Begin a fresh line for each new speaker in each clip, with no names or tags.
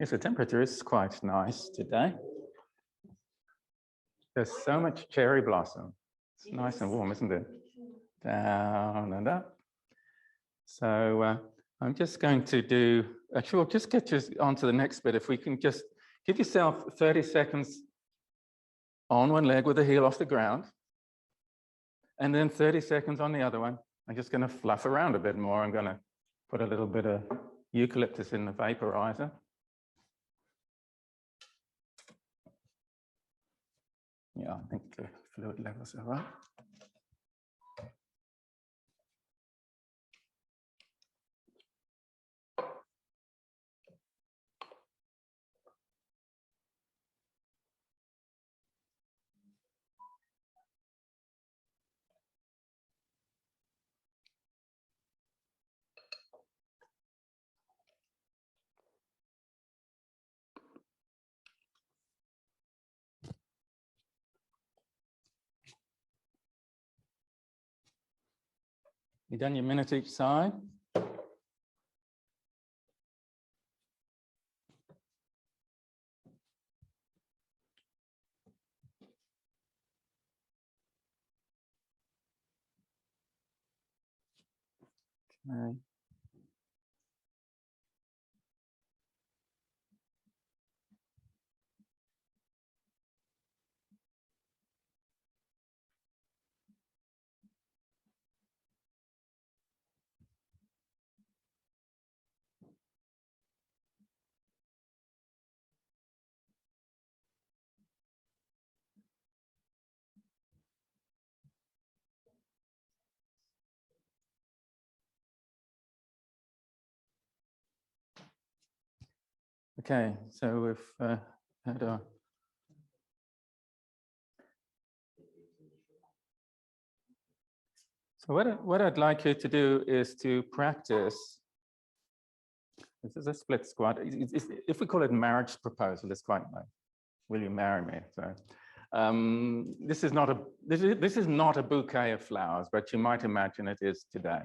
Yes, the temperature is quite nice today. There's so much cherry blossom. It's nice and warm, isn't it? Down and up. So I'm just going to do, actually, we'll just get you onto the next bit. If we can just give yourself 30 seconds on one leg with the heel off the ground, and then 30 seconds on the other one. I'm just going to fluff around a bit more. I'm going to put a little bit of eucalyptus in the vaporizer. Yeah, I think the fluid levels are right. You done your minute each side? Okay. Okay, so we've had our so what I'd like you to do is to practice. This is a split squat. If we call it marriage proposal, it's quite like, will you marry me? So this is not a bouquet of flowers, but you might imagine it is today.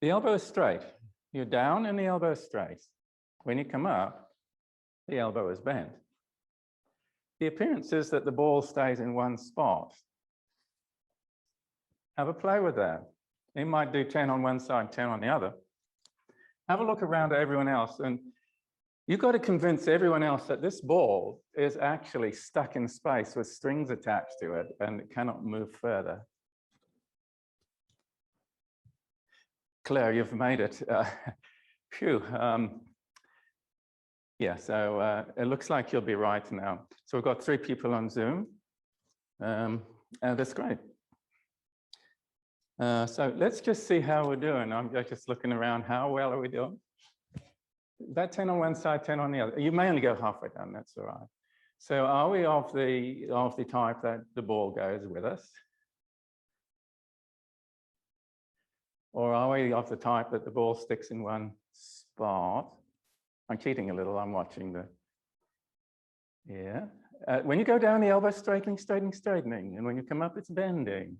The elbow is straight. You're down and the elbow is straight. When you come up, the elbow is bent. The appearance is that the ball stays in one spot. Have a play with that. You might do 10 on one side, 10 on the other. Have a look around at everyone else, and you've got to convince everyone else that this ball is actually stuck in space with strings attached to it and it cannot move further. Claire, you've made it. Phew. Yeah, so it looks like you'll be right now. So we've got 3 people on Zoom. And that's great. So let's just see how we're doing. I'm just looking around. How well are we doing? That 10 on one side, 10 on the other. You may only go halfway down. That's all right. So are we of the type that the ball goes with us? Or are we of the type that the ball sticks in one spot? I'm cheating a little. I'm watching the. Yeah. When you go down, the elbow straightening, straightening, straightening. And when you come up, it's bending.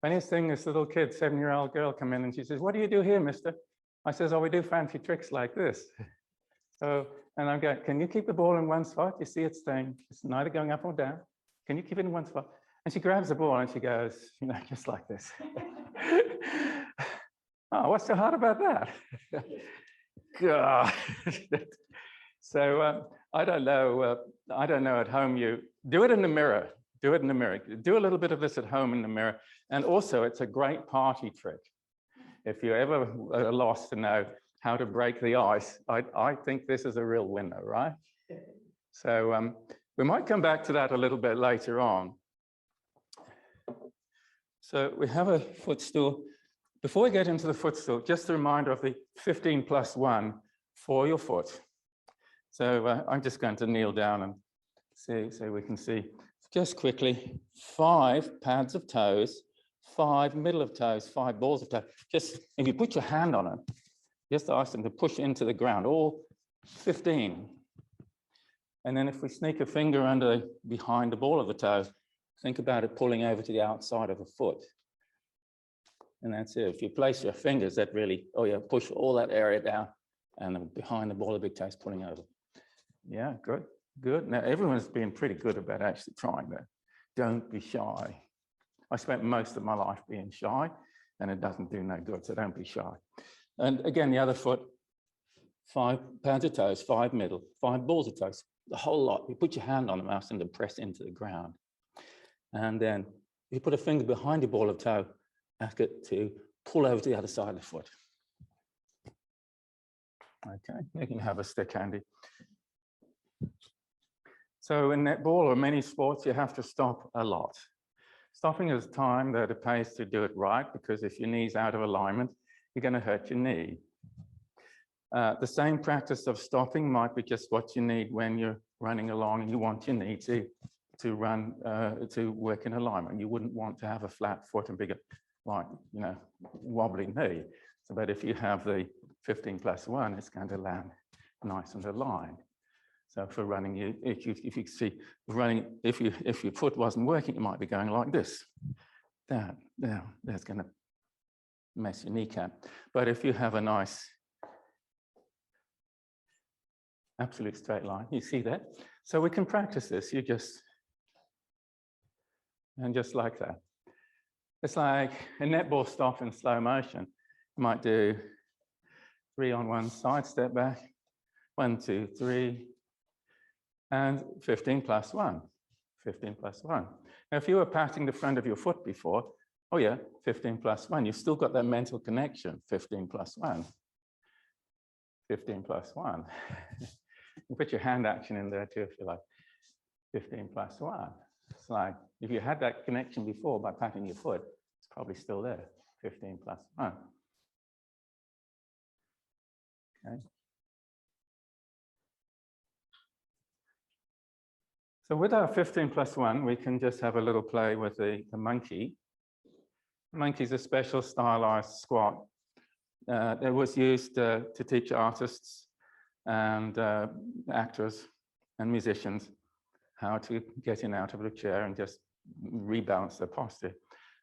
Funniest thing, this little kid, 7-year-old girl, come in and she says, "What do you do here, mister?" I says, "Oh, we do fancy tricks like this." So, and I'm going, "Can you keep the ball in one spot? You see it's staying, it's neither going up or down. Can you keep it in one spot?" And she grabs the ball and she goes, you know, just like this. Oh, what's so hard about that? God. So I don't know at home, you do it in the mirror. Do it in the mirror. Do a little bit of this at home in the mirror. And also, it's a great party trick. If you ever are lost to know how to break the ice, I think this is a real winner, right? So we might come back to that a little bit later on. So we have a footstool. Before we get into the footstool, just a reminder of the 15+1 for your foot. So I'm just going to kneel down and see so we can see. Just quickly, 5 pads of toes, 5 middle of toes, 5 balls of toes. Just, if you put your hand on it, just ask them to push into the ground, all 15. And then if we sneak a finger behind the ball of the toe, think about it pulling over to the outside of the foot. And that's it. If you place your fingers, that really, oh yeah, push all that area down and then behind the ball of big toes pulling over. Yeah, good, good. Now everyone's been pretty good about actually trying that. Don't be shy. I spent most of my life being shy and it doesn't do no good, so don't be shy. And again, the other foot, 5 pounds of toes, 5 middle, 5 balls of toes, the whole lot. You put your hand on the mouse and then press into the ground. And then you put a finger behind your ball of toe, ask it to pull over to the other side of the foot. Okay, you can have a stick handy. So in netball or many sports, you have to stop a lot. Stopping is time that it pays to do it right, because if your knee's out of alignment, you're going to hurt your knee. The same practice of stopping might be just what you need when you're running along and you want your knee to run, to work in alignment. You wouldn't want to have a flat foot and bigger, like, you know, wobbly knee. So, but if you have the 15+1, it's going to land nice and aligned. So for running, if you see running, if your foot wasn't working, you might be going like this. Down, down, that's going to mess your kneecap. But if you have a nice absolute straight line, you see that? So we can practice this. You just, and just like that. It's like a netball stop in slow motion. You might do 3 on 1 side step back, 1, 2, 3, and 15+1, 15+1. Now, if you were patting the front of your foot before, oh yeah, 15+1, you've still got that mental connection, 15+1, 15+1. You put your hand action in there too, if you like, 15+1. It's like, if you had that connection before by patting your foot, it's probably still there, 15+1. Okay. So with our 15+1, we can just have a little play with the monkey. Monkey's a special stylized squat. It was used to teach artists and actors and musicians how to get in out of the chair and just rebalance their posture.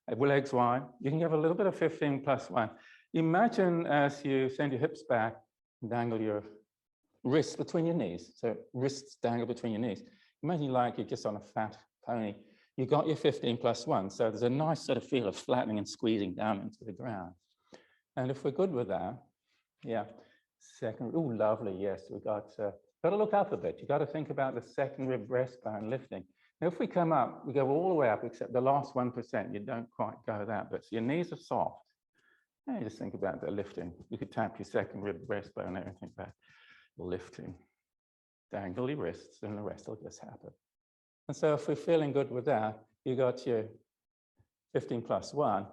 With legs wide, you can give a little bit of 15+1. Imagine as you send your hips back, dangle your wrists between your knees. So wrists dangle between your knees. Imagine like you're just on a fat pony. You got your 15+1. So there's a nice sort of feel of flattening and squeezing down into the ground. And if we're good with that, yeah, second, oh, lovely, yes, we got to look up a bit. You got to think about the second rib breastbone lifting. Now, if we come up, we go all the way up, except the last 1%, you don't quite go that, but your knees are soft. Now you just think about the lifting. You could tap your second rib breastbone and everything back, lifting. Dangle your wrists and the rest will just happen. And so if we're feeling good with that, you got your 15+1,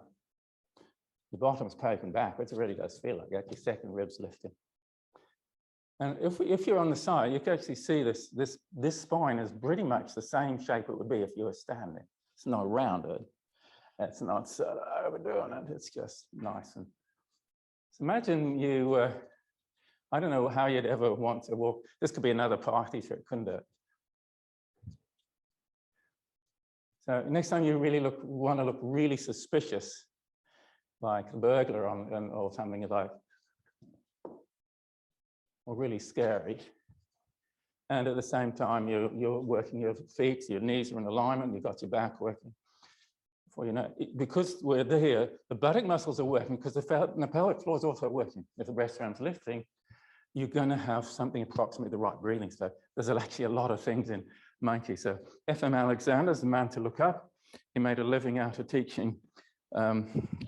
your bottom's poking backwards, it really does feel like that, your second rib's lifting. And if you're on the side, you can actually see this spine is pretty much the same shape it would be if you were standing. It's not rounded, it's not sort of overdoing it, it's just nice. And so imagine you, I don't know how you'd ever want to walk. This could be another party trick, couldn't it? So next time you really want to look really suspicious, like a burglar or something like, or really scary. And at the same time, you're working your feet, your knees are in alignment, you've got your back working. Before you know it, because we're there, the buttock muscles are working because the pelvic floor is also working. If the breast round's lifting, you're going to have something approximately the right breathing. So there's actually a lot of things in monkey. So F.M. Alexander's the man to look up. He made a living out of teaching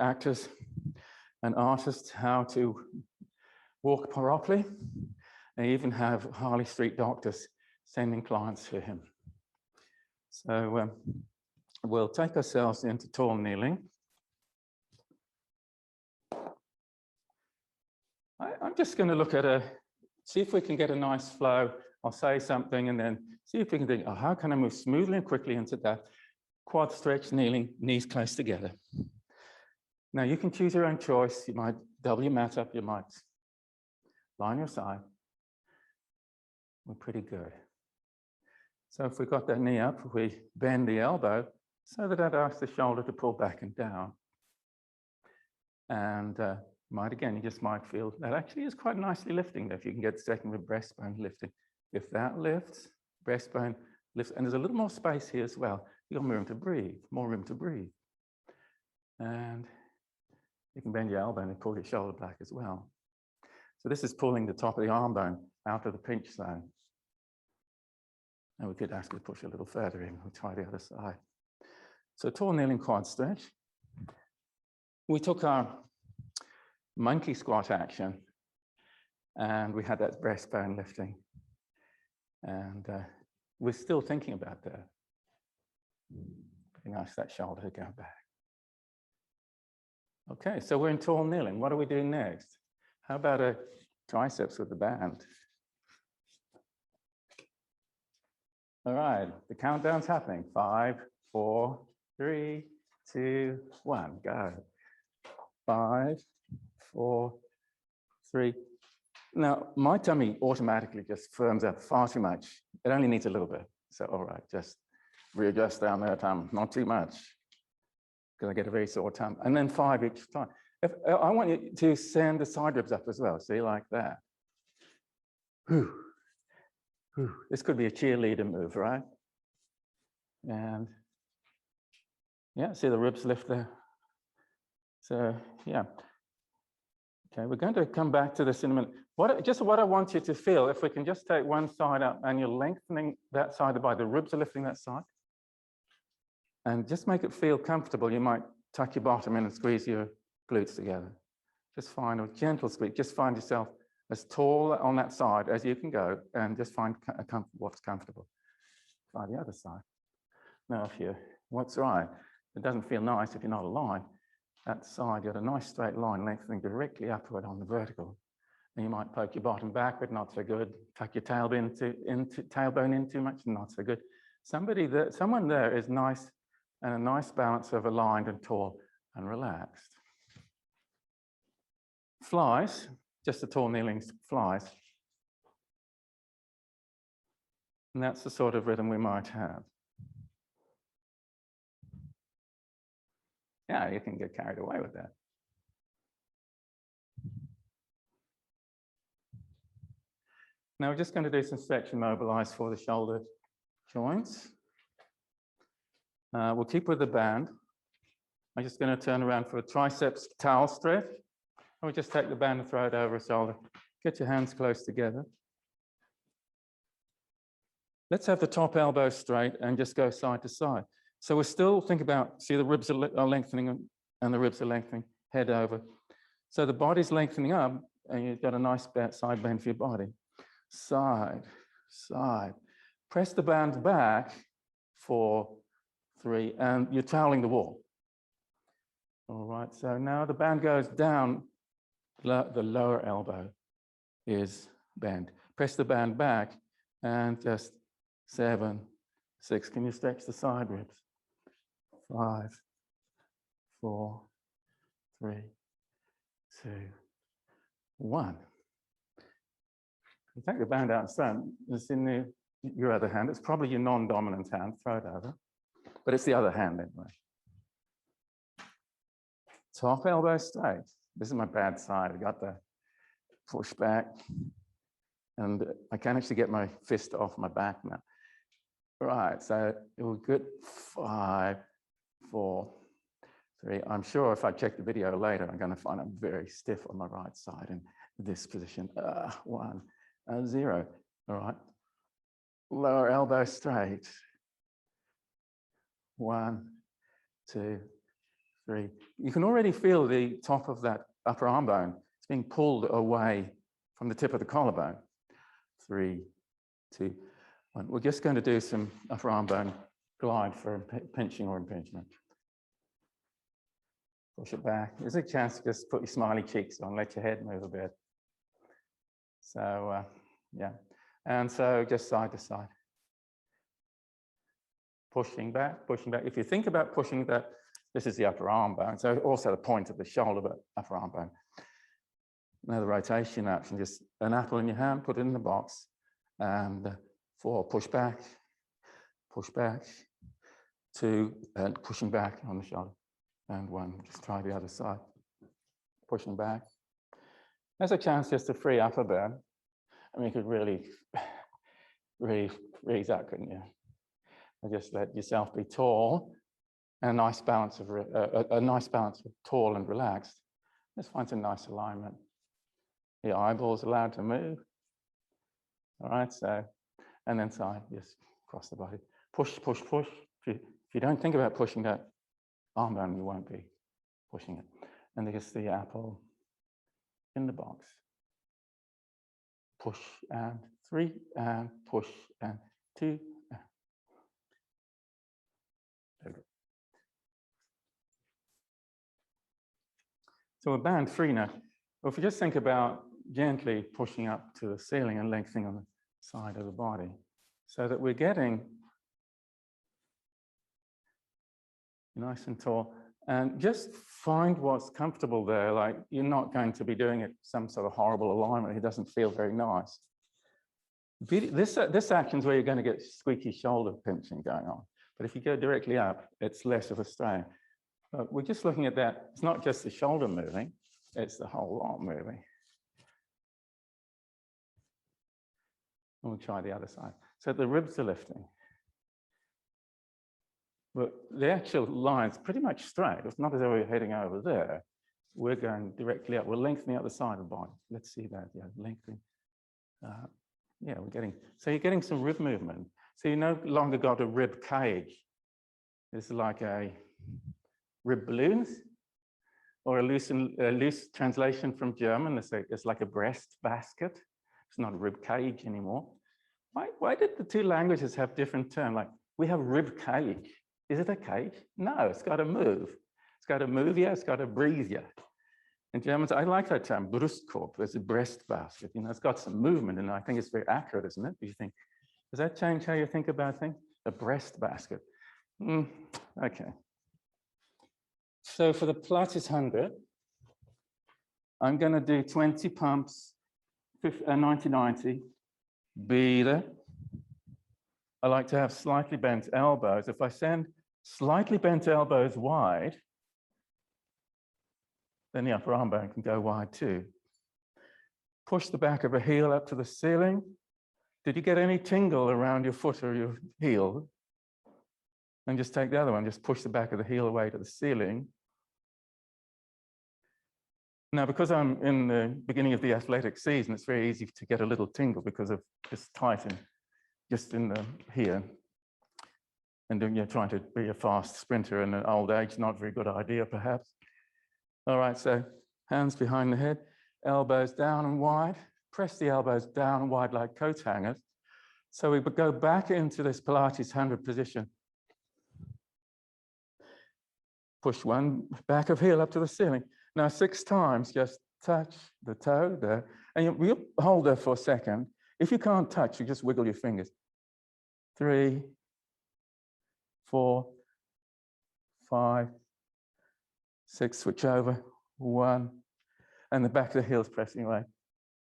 actors and artists how to walk properly. And even have Harley Street doctors sending clients to him. So we'll take ourselves into tall kneeling. I'm just going to look at see if we can get a nice flow. I'll say something and then see if we can think, oh, how can I move smoothly and quickly into that quad stretch, kneeling, knees close together. Now you can choose your own choice. You might double your mat up, you might lie on your side. We're pretty good. So if we've got that knee up, we bend the elbow so that that asks the shoulder to pull back and down. And you just might feel that actually is quite nicely lifting there if you can get the second rib breastbone lifting. If that lifts, breastbone lifts, and there's a little more space here as well. You've got more room to breathe, more room to breathe. And you can bend your elbow and pull your shoulder back as well. So this is pulling the top of the arm bone out of the pinch zone. And we could actually push a little further in. We'll try the other side. So tall kneeling quad stretch. We took our monkey squat action and we had that breastbone lifting. And we're still thinking about that. Pretty nice, that shoulder to go back. Okay, so we're in tall kneeling. What do we do next? How about a triceps with the band? All right, the countdown's happening. 5, 4, 3, 2, 1, go. 5, 4, 3. Now, my tummy automatically just firms up far too much. It only needs a little bit. So, all right, just readjust down there, tummy, not too much, because I get a very sore tummy. And then 5 each time. If, I want you to send the side ribs up as well, see, like that. Whew. Whew. This could be a cheerleader move, right? And yeah, see the ribs lift there. So yeah. Okay, we're going to come back to this in a minute. What I want you to feel, if we can just take one side up and you're lengthening that side by the ribs are lifting that side. And just make it feel comfortable. You might tuck your bottom in and squeeze your glutes together. Just find a gentle squeeze. Just find yourself as tall on that side as you can go and just find what's comfortable. Try the other side. Now, what's right, it doesn't feel nice if you're not aligned. That side, you got a nice straight line lengthening directly upward on the vertical. And you might poke your bottom backward, not so good. Tuck your tailbone in too much, not so good. Someone there is nice and a nice balance of aligned and tall and relaxed. Flies, just the tall kneeling flies. And that's the sort of rhythm we might have. Yeah, you can get carried away with that. Now we're just going to do some stretch and mobilize for the shoulder joints. We'll keep with the band. I'm just going to turn around for a triceps towel stretch. And we'll just take the band and throw it over a shoulder. Get your hands close together. Let's have the top elbow straight and just go side to side. So we're still thinking about, see the ribs are lengthening and the ribs are lengthening, head over. So the body's lengthening up and you've got a nice side bend for your body. Side, side. Press the band back, 4, 3, and you're toweling the wall. All right, so now the band goes down, the lower elbow is bent. Press the band back and just 7, 6. Can you stretch the side ribs? 5, 4, 3, 2, 1. You take the band out in front, it's in your other hand. It's probably your non-dominant hand, throw it over. But it's the other hand anyway. Top elbow straight. This is my bad side. I got the push back. And I can actually get my fist off my back now. Right, so it will get 5, 4, 3. I'm sure if I check the video later, I'm going to find I'm very stiff on my right side in this position. 1, 0. All right. Lower elbow straight. 1, 2, 3. You can already feel the top of that upper arm bone. It's being pulled away from the tip of the collarbone. 3, 2, 1. We're just going to do some upper arm bone glide for pinching or impingement. Push it back. There's a chance to just put your smiley cheeks on, let your head move a bit. So, yeah. And so just side to side. Pushing back, pushing back. If you think about pushing that, this is the upper arm bone. So also the point of the shoulder, but upper arm bone. Now the rotation action, just an apple in your hand, put it in the box. And 4, push back, 2, and pushing back on the shoulder. And 1, just try the other side. pushing back. There's a chance just to free up a bit. I mean, you could really freeze that, couldn't you? And just let yourself be tall, and a nice balance of tall and relaxed. Just find some nice alignment. The eyeballs allowed to move. All right, so, and then side, just across the body. Push, push, push. If you don't think about pushing that arm bone, you won't be pushing it. And there's the apple in the box. Push and 3 and push and 2. So we're band 3 now. Well, if you just think about gently pushing up to the ceiling and lengthening on the side of the body so that we're getting nice and tall, and just find what's comfortable there. Like, you're not going to be doing it some sort of horrible alignment. It doesn't feel very nice. This action is where you're going to get squeaky shoulder pinching going on. But if you go directly up, it's less of a strain. But we're just looking at that. It's not just the shoulder moving, it's the whole lot moving. And we'll try the other side. So the ribs are lifting. But the actual line's pretty much straight. It's not as though we're heading over there. We're going directly up. We're lengthening up the side of the body. Let's see that. Yeah, lengthening. Yeah, we're getting, so you're getting some rib movement. So you no longer got a rib cage. It's like a rib balloons, or a loose translation from German. It's like a breast basket. It's not a rib cage anymore. Why did the two languages have different terms? Like, we have rib cage. Is it a cage? No, it's got to move. It's got to move, yeah, it's got to breathe, yeah. In German, I like that term, Brustkorb. It's a breast basket. You know, it's got some movement, and I think it's very accurate, isn't it? Do you think, does that change how you think about things? A breast basket. Okay. So for the Pilates 100, I'm going to do 20 pumps, 90-90, breather. I like to have slightly bent elbows. If I send slightly bent elbows wide, then the upper arm bone can go wide too. Push the back of a heel up to the ceiling. Did you get any tingle around your foot or your heel? And just take the other one, just push the back of the heel away to the ceiling. Now, because I'm in the beginning of the athletic season, it's very easy to get a little tingle because of this tighten just in the here. And then you're trying to be a fast sprinter in an old age, not a very good idea, perhaps. All right, so hands behind the head, elbows down and wide. Press the elbows down and wide like coat hangers. So we go back into this Pilates 100 position. Push one back of heel up to the ceiling. Now 6 times, just touch the toe there. And you hold there for a second. If you can't touch, you just wiggle your fingers. 3, 4, 5, 6, switch over, 1. And the back of the heel's pressing away.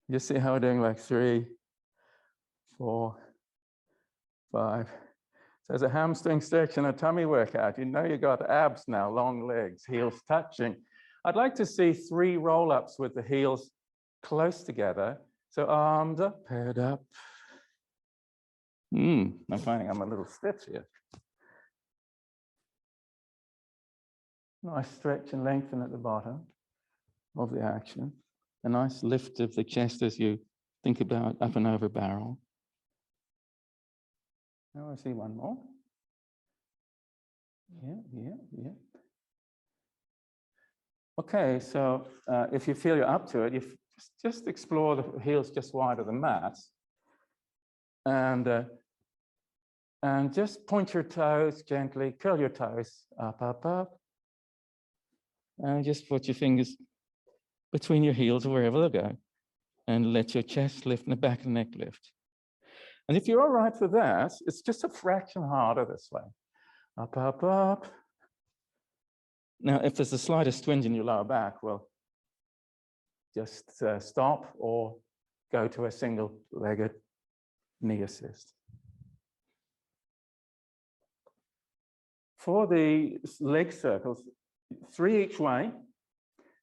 You see how we're doing, like 3, 4, 5. So there's a hamstring stretch and a tummy workout. You know you got abs now, long legs, heels touching. I'd like to see 3 roll-ups with the heels close together. So arms up, head up. I'm finding I'm a little stiff here. Nice stretch and lengthen at the bottom of the action. A nice lift of the chest as you think about up and over barrel. Now I see one more. Yeah. Okay, so if you feel you're up to it, you just explore the heels just wide of the mat. And just point your toes gently, curl your toes up, up, up. And just put your fingers between your heels or wherever they go. And let your chest lift and the back of the neck lift. And if you're all right with that, it's just a fraction harder this way. Up, up, up. Now, if there's the slightest twinge in your lower back, well, just stop or go to a single-legged knee assist. For the leg circles, 3 each way,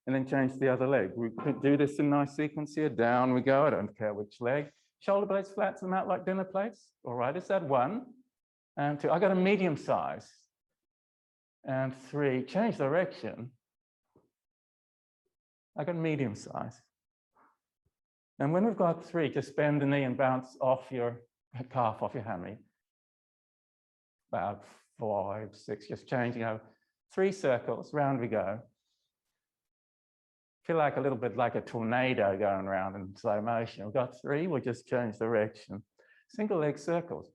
and then change the other leg. We could do this in nice sequence here. Down we go. I don't care which leg. Shoulder blades flat to them out like dinner plates. All right, is that 1 and 2? I got a medium size. And 3, change direction. I got medium size. And when we've got 3, just bend the knee and bounce off your calf, off your hammy. About 5, 6, just changing out. 3 circles, round we go. Feel like a little bit like a tornado going around in slow motion. We've got 3, we'll just change direction. Single leg circles.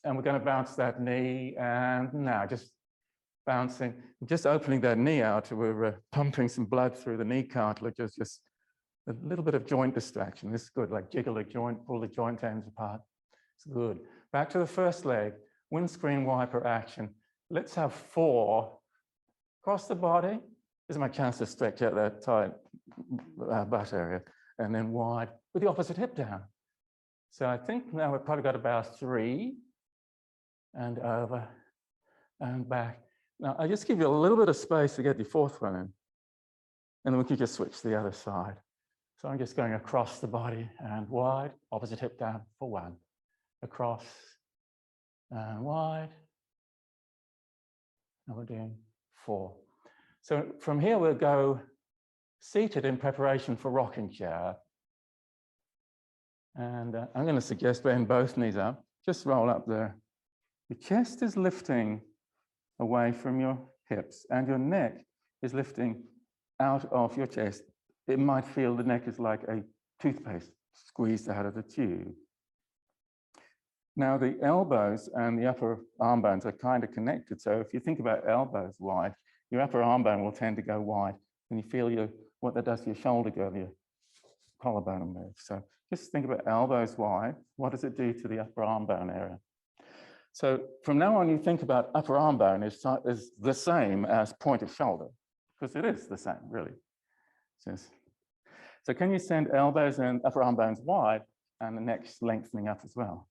And we're going to bounce that knee, and now just bouncing, just opening that knee out. We're pumping some blood through the knee cartilage. Just a little bit of joint distraction. This is good, like jiggle the joint, pull the joint ends apart. It's good. Back to the first leg, windscreen wiper action. Let's have 4 across the body. This is my chance to stretch out that tight butt area, and then wide with the opposite hip down. So I think now we've probably got about 3 and over and back. Now I'll just give you a little bit of space to get the 4th one in, and then we can just switch to the other side. So I'm just going across the body and wide, opposite hip down for 1. Across and wide. And we're doing 4. So from here we'll go seated in preparation for rocking chair. And I'm going to suggest bend both knees up. Just roll up there. Your chest is lifting away from your hips, and your neck is lifting out of your chest. It might feel the neck is like a toothpaste squeezed out of the tube. Now the elbows and the upper arm bones are kind of connected. So if you think about elbows wide, your upper arm bone will tend to go wide, and you feel what that does to your shoulder girdle, your collarbone move. So just think about elbows wide. What does it do to the upper arm bone area? So from now on, you think about upper arm bone is the same as point of shoulder, because it is the same, really. So can you send elbows and upper arm bones wide and the neck lengthening up as well?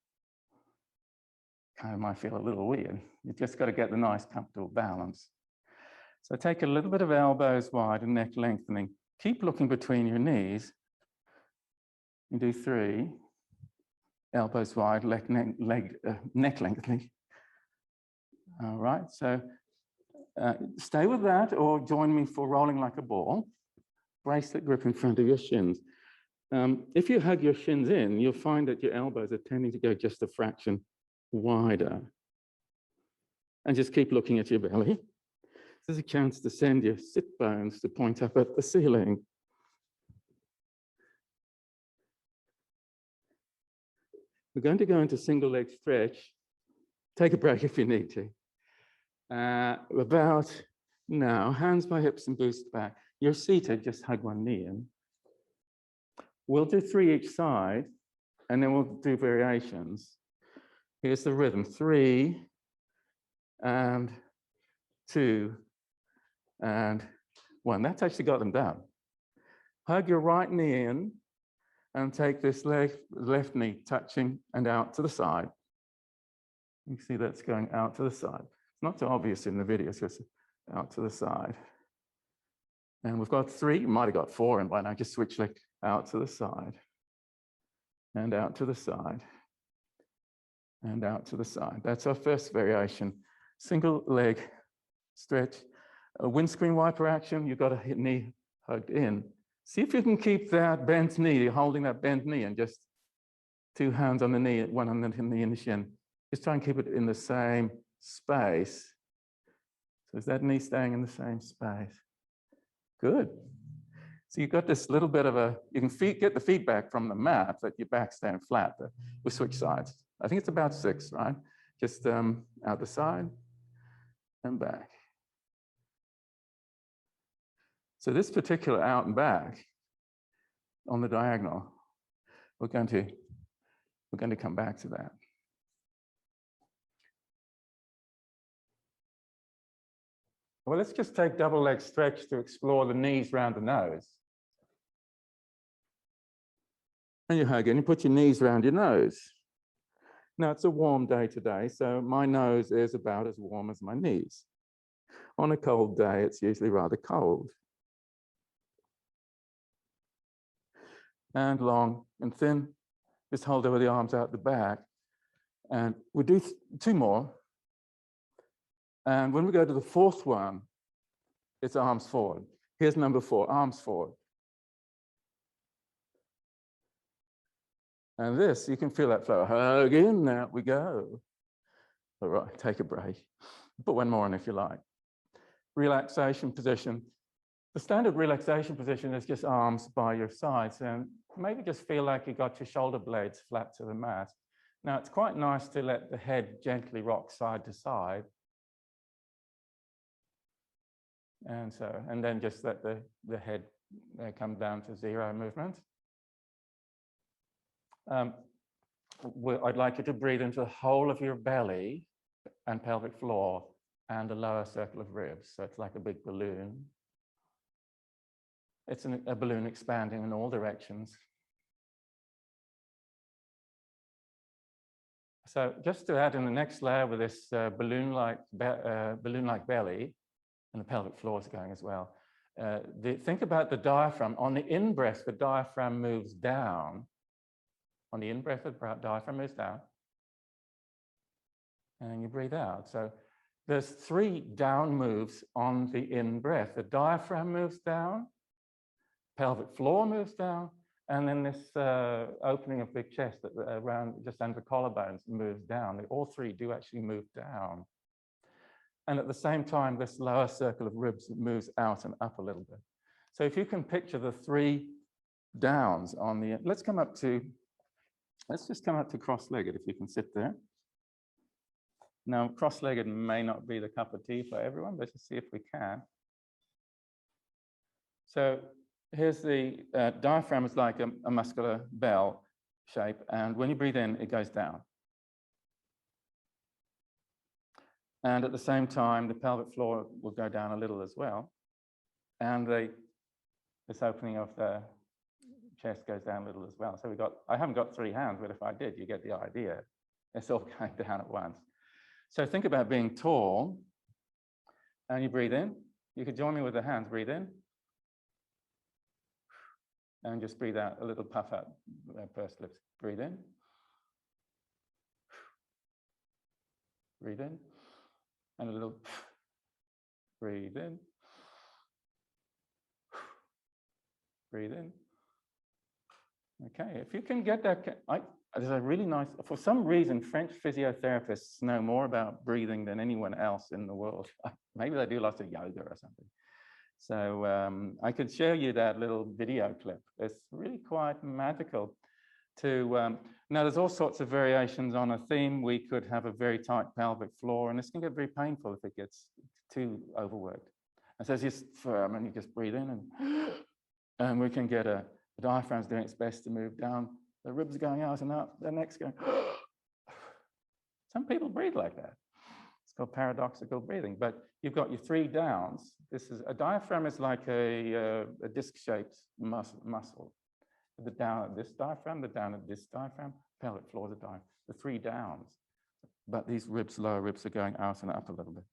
Kind of might feel a little weird. You've just got to get the nice, comfortable balance. So take a little bit of elbows wide and neck lengthening. Keep looking between your knees. You do 3. Elbows wide, neck lengthening. All right, so stay with that or join me for rolling like a ball. Bracelet grip in front of your shins. If you hug your shins in, you'll find that your elbows are tending to go just a fraction wider. And just keep looking at your belly. There's a chance to send your sit bones to point up at the ceiling. We're going to go into single leg stretch. Take a break if you need to. About now, hands by hips and boost back. You're seated, just hug one knee in. We'll do 3 each side, and then we'll do variations. Here's the rhythm, 3 and 2 and 1. That's actually got them down. Hug your right knee in and take this left knee touching and out to the side. You can see that's going out to the side. It's not so obvious in the video, so it's out to the side. And we've got 3, you might have got 4 in by now. Just switch leg out to the side and out to the side and out to the side. That's our first variation. Single leg stretch. A windscreen wiper action, you've got a knee hugged in. See if you can keep that bent knee, you're holding that bent knee, and just 2 hands on the knee, 1 on the knee and the shin. Just try and keep it in the same space. So is that knee staying in the same space? Good. So you've got this little bit of you can get the feedback from the mat that your back's staying flat. We switch sides. I think it's about 6, right? Just out the side and back. So this particular out and back on the diagonal, we're going to come back to that. Well, let's just take double leg stretch to explore the knees round the nose. And you hug in, you put your knees around your nose. Now it's a warm day today, so my nose is about as warm as my knees. On a cold day, it's usually rather cold. and long and thin. Just hold over the arms out the back. And we'll do 2 more. And when we go to the 4th one, it's arms forward. Here's number 4, arms forward. And this, you can feel that flow. Hug in, there we go. All right, take a break. Put 1 more in if you like. Relaxation position. The standard relaxation position is just arms by your sides, and maybe just feel like you got your shoulder blades flat to the mat. Now, it's quite nice to let the head gently rock side to side. And then just let the head come down to 0 movement. I'd like you to breathe into the whole of your belly and pelvic floor and the lower circle of ribs. So it's like a big balloon. It's a balloon expanding in all directions. So just to add in the next layer with this balloon-like belly, and the pelvic floor is going as well. Think about the diaphragm. On the in-breath, the diaphragm moves down. On the in-breath, the diaphragm moves down. And you breathe out. So there's 3 down moves on the in-breath. The diaphragm moves down, pelvic floor moves down, and then this opening of the chest around just under the collarbones moves down. All 3 do actually move down. And at the same time, this lower circle of ribs moves out and up a little bit. So if you can picture the 3 downs on the, let's just come up to cross-legged if you can sit there. Now, cross-legged may not be the cup of tea for everyone, but let's see if we can. So here's the diaphragm is like a muscular bell shape, and when you breathe in, it goes down. And at the same time, the pelvic floor will go down a little as well. And this opening of the chest goes down a little as well. So I haven't got 3 hands, but if I did, you get the idea. It's all going down at once. So think about being tall, and you breathe in. You could join me with the hands, breathe in. And just breathe out, a little puff out, pursed lips. Breathe in. Breathe in. And a little breathe in. Breathe in. Okay, if you can get that, there's a really nice, for some reason, French physiotherapists know more about breathing than anyone else in the world. Maybe they do lots of yoga or something. So I could show you that little video clip. It's really quite magical to, now there's all sorts of variations on a theme. We could have a very tight pelvic floor, and this can get very painful if it gets too overworked. And so it's just firm, and you just breathe in, and we can get the diaphragm's doing its best to move down. The ribs are going out and up, the neck's going. Some people breathe like that. It's called paradoxical breathing, but you've got your 3 downs. A diaphragm is like a disc-shaped muscle. The down at this diaphragm, the down at this diaphragm, pelvic floor, the 3 downs. But these ribs, lower ribs, are going out and up a little bit.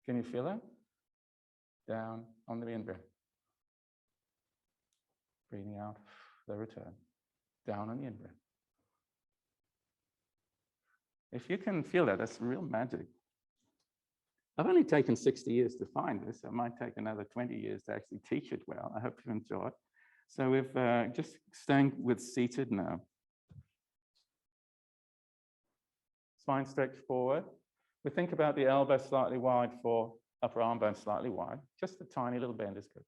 Can you feel that? Down on the in-breath. Breathing out, the return. Down on the in-breath. If you can feel that, that's real magic. I've only taken 60 years to find this. It might take another 20 years to actually teach it well. I hope you enjoy it. So we've just staying with seated now. Spine stretch forward. We think about the elbow slightly wide for upper arm bone slightly wide. Just a tiny little bend is good.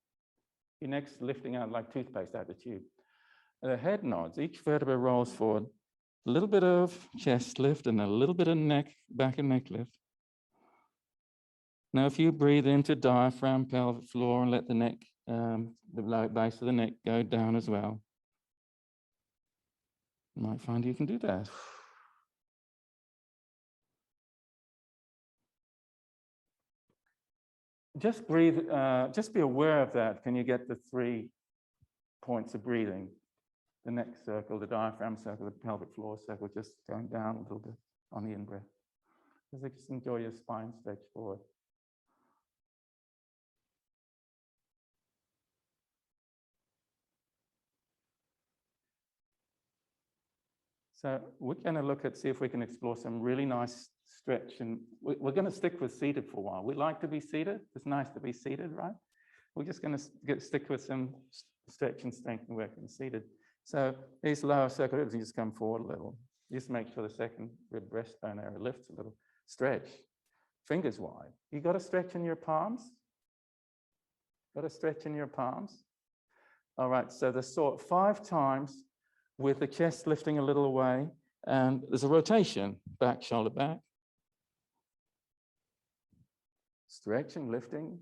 Your neck's lifting out like toothpaste out of the tube. The head nods. Each vertebra rolls forward. A little bit of chest lift and a little bit of neck, back and neck lift. Now, if you breathe into diaphragm, pelvic floor, and let the neck, the lower base of the neck go down as well. You might find you can do that. Just breathe, just be aware of that. Can you get the 3 points of breathing? The neck circle, the diaphragm circle, the pelvic floor circle, just going down a little bit on the in-breath. Just enjoy your spine stretch forward. So we're going to look at, see if we can explore some really nice stretch. And we're going to stick with seated for a while. We like to be seated. It's nice to be seated, right? We're just going to stick with some stretch and strength work and seated. So these lower circle ribs, you just come forward a little. Just make sure the second rib breastbone area lifts a little. Stretch. Fingers wide. You got to stretch in your palms? Got to stretch in your palms? All right, so the sort 5 times with the chest lifting a little away, and there's a rotation, back, shoulder back. Stretching, lifting.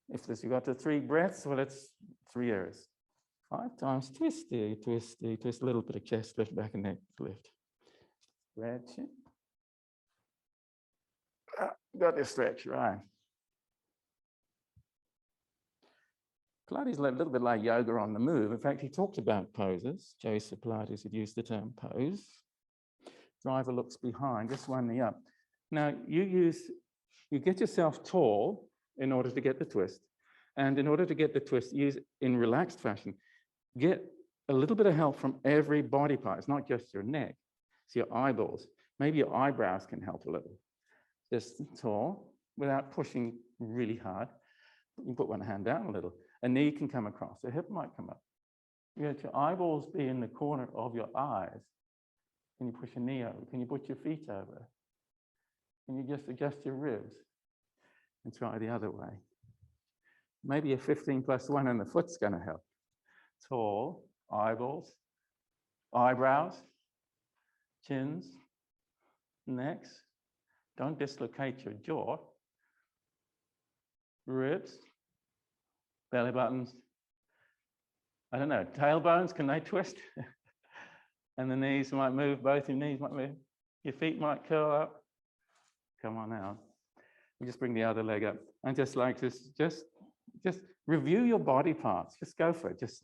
If this, you got to 3 breaths, well, it's 3 areas. 5 times, twisty, twisty, twist, a little bit of chest lift, back and neck lift. Stretching. Got to stretch, right. Pilates is a little bit like yoga on the move. In fact, he talked about poses. Joseph Pilates had used the term pose. Driver looks behind, just one knee up. Now, you get yourself tall in order to get the twist. And in order to get the twist, use in relaxed fashion. Get a little bit of help from every body part. It's not just your neck. It's your eyeballs. Maybe your eyebrows can help a little. Just tall without pushing really hard. You can put one hand down a little. A knee can come across. A hip might come up. You let your eyeballs be in the corner of your eyes. Can you push a knee over? Can you put your feet over? Can you just adjust your ribs? And try the other way. Maybe a 15+1 and the foot's going to help. Tall, eyeballs, eyebrows, chins, necks. Don't dislocate your jaw. Ribs, belly buttons. I don't know, tailbones, can they twist? And the knees might move, both your knees might move. Your feet might curl up. Come on now. We just bring the other leg up. And just like this, just review your body parts. Just go for it. Just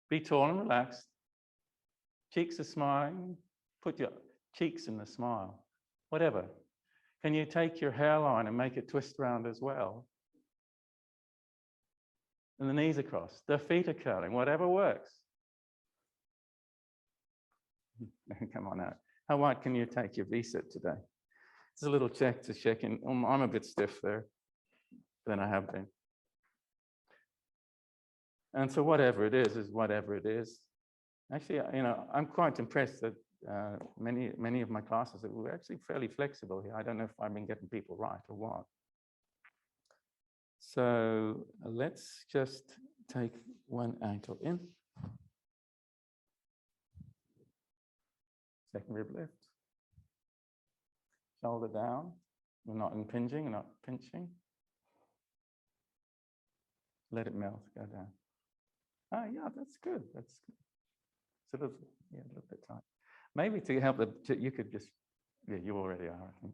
be tall and relaxed. Cheeks are smiling. Put your cheeks in the smile. Whatever. Can you take your hairline and make it twist around as well? And the knees across. The feet are curling. Whatever works. Come on out. How wide can you take your V-sit today? It's a little check to check in. I'm a bit stiff there than I have been. And so whatever it is whatever it is. Actually, I'm quite impressed that many of my classes were actually fairly flexible here. I don't know if I've been getting people right or what. So let's just take one ankle in. Second rib lift. Shoulder down. We're not impinging, we're not pinching. Let it melt, go down. Oh, yeah, that's good. That's good. It's a little bit tight. Maybe to help you could just, yeah, you already are, I think.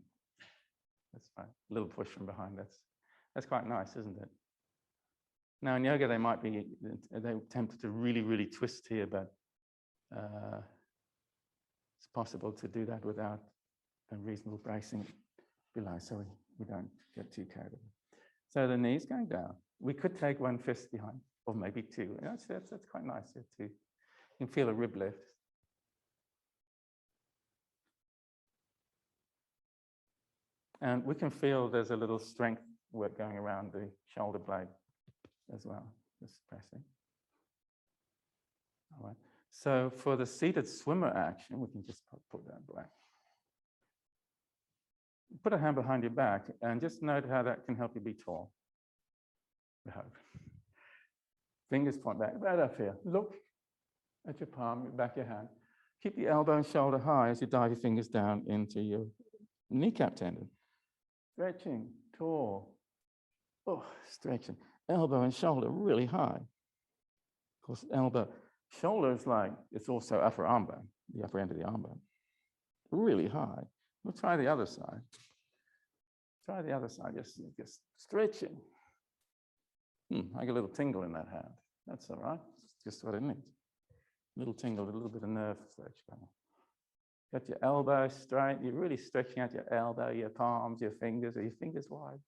That's fine. A little push from behind. That's quite nice, isn't it? Now in yoga, they're tempted to really, really twist here, but it's possible to do that without a reasonable bracing below, so we don't get too carried away. So the knees going down. We could take one fist behind, or maybe 2. That's quite nice here too. You can feel a rib lift. And we can feel there's a little strength work going around the shoulder blade as well, just pressing. All right. So for the seated swimmer action, we can just put that back. Put a hand behind your back and just note how that can help you be tall. I hope. Fingers point back, right up here. Look at your palm, back your hand. Keep the elbow and shoulder high as you dive your fingers down into your kneecap tendon. Stretching, tall. Oh, stretching. Elbow and shoulder really high. Of course, elbow. Shoulder is like, it's also upper arm bone, the upper end of the arm bone. Really high. We'll try the other side. Try the other side, just stretching. I get a little tingle in that hand. That's all right. It's just what it needs. A little tingle, a little bit of nerve stretch going on. Got your elbow straight. You're really stretching out your elbow, your palms, your fingers. Are your fingers wide?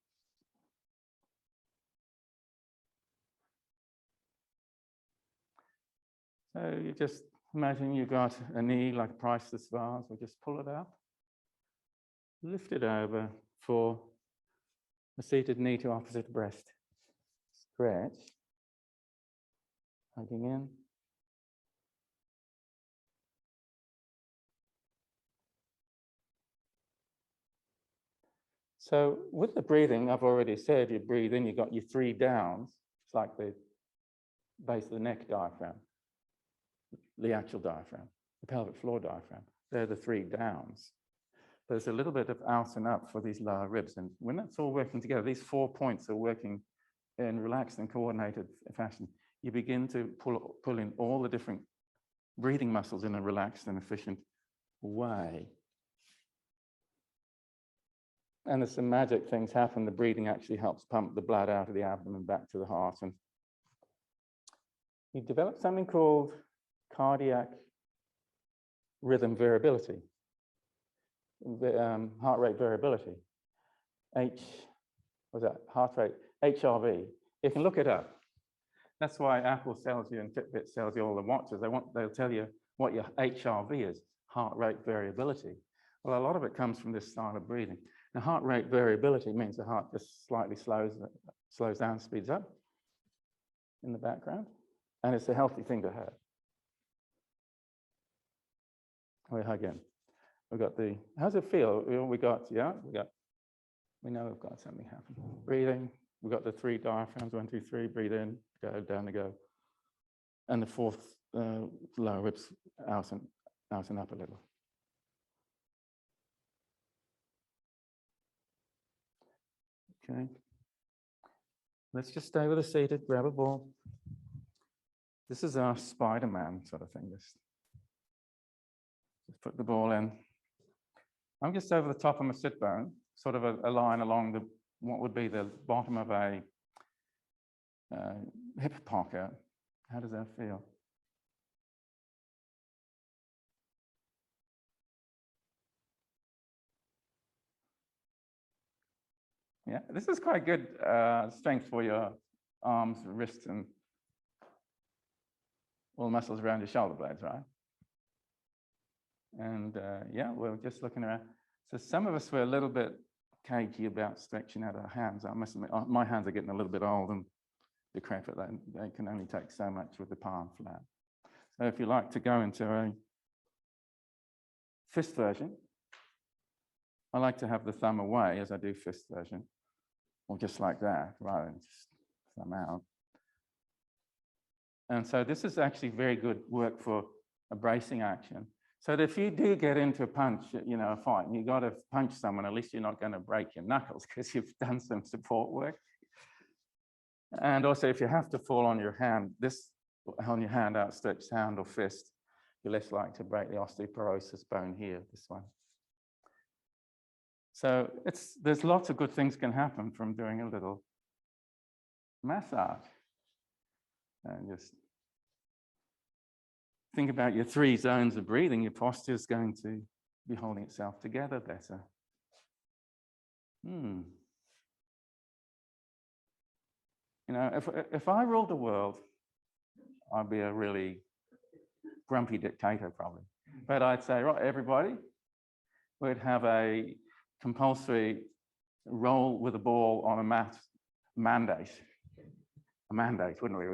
So you just Imagine you got a knee like a priceless vase. We'll just pull it up, lift it over for a seated knee to opposite breast. Stretch, hugging in. So with the breathing, I've already said you breathe in, you've got your 3 downs. It's like the base of the neck diaphragm, the actual diaphragm, the pelvic floor diaphragm. They're the 3 downs. There's a little bit of out and up for these lower ribs. And when that's all working together, these 4 points are working in relaxed and coordinated fashion. You begin to pull in all the different breathing muscles in a relaxed and efficient way. And there's some magic things happen. The breathing actually helps pump the blood out of the abdomen back to the heart. And you develop something called cardiac rhythm variability, heart rate variability. Heart rate, HRV. You can look it up. That's why Apple sells you and Fitbit sells you all the watches. They'll tell you what your HRV is, heart rate variability. Well, a lot of it comes from this style of breathing. Now, heart rate variability means the heart just slightly slows down, speeds up in the background, and it's a healthy thing to have. We hug in. We've got the, how's it feel? We know we've got something happening. Breathing, we've got the 3 diaphragms, 1, 2, 3, breathe in, go, down to go. And the 4th lower ribs out and up a little. Okay. Let's just stay with the seated, grab a ball. This is our Spider-Man sort of thing. Just put the ball in. I'm just over the top of my sit bone, sort of a line along the what would be the bottom of a hip pocket. How does that feel? Yeah, this is quite good strength for your arms, wrists, and all the muscles around your shoulder blades, right? And yeah, we're just looking around. So some of us were a little bit cagey about stretching out our hands. I must admit, my hands are getting a little bit old and decrepit. They can only take so much with the palm flat. So if you like to go into a fist version, I like to have the thumb away as I do fist version, or just like that, rather than just thumb out. And so this is actually very good work for a bracing action. So that if you do get into a punch, a fight, and you got to punch someone, at least you're not going to break your knuckles because you've done some support work. And also, if you have to fall on your hand, on your hand, outstretched hand or fist, you're less likely to break the osteoporosis bone here, this one. So there's lots of good things can happen from doing a little massage. And just think about your 3 zones of breathing. Your posture is going to be holding itself together better. If I ruled the world, I'd be a really grumpy dictator probably. But I'd say, right, everybody, we'd have a compulsory roll with a ball on a mat mandate. A mandate, wouldn't we?